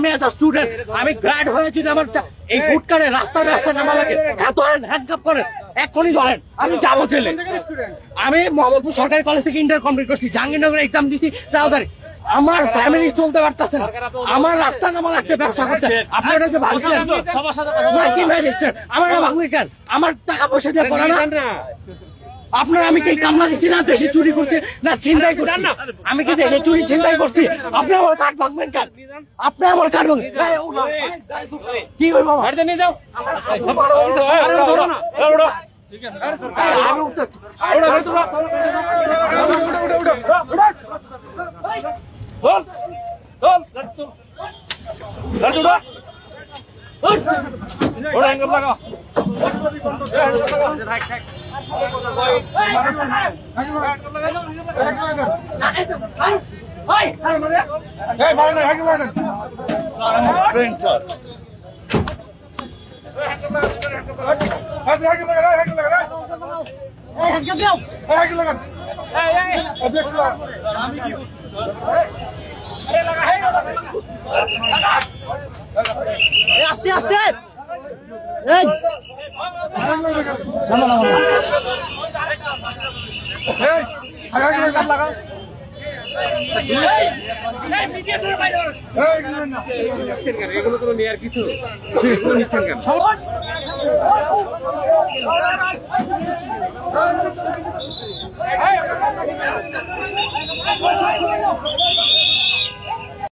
আমি as a student আমি grad হয়েছি আমার এই ফুটকারে রাস্তায় রাস্তায় নামা লাগে ধরেন হ্যান্ডকাপ করেন এখনই ধরেন আমি যাবো জেলে। আমি মোহাম্মদপুর সরকারি কলেজ থেকে ইন্টার কমপ্লিট করছি, জাহাঙ্গীরনগর এক্সাম দিচ্ছি, তাড়াতাড়ি আমার ফ্যামিলি চলতে পারতেছে না, আমার রাস্তা নামা লাগছে ব্যবসা করতে। আপনারা যে ভাঙছেন কি ম্যাজিস্ট্রেট আমার ভাঙবে কেন? আমার টাকা পয়সা দিয়ে করা না আপনার? আমি কি কামলা দিচ্ছি না দেশে চুরি করছি না ছিনতাই করছি? আমি কি দেশে চুরি ছিনতাই করছি? আপনি আমার কার্ড ভাঙবেন কেন? আপনি আমার কার্ড ভাঙবেন কি হবে বাবা? আস্তে আস্তে এগুলো কোনো নেয়ার কিছু নিচ্ছেন কেন?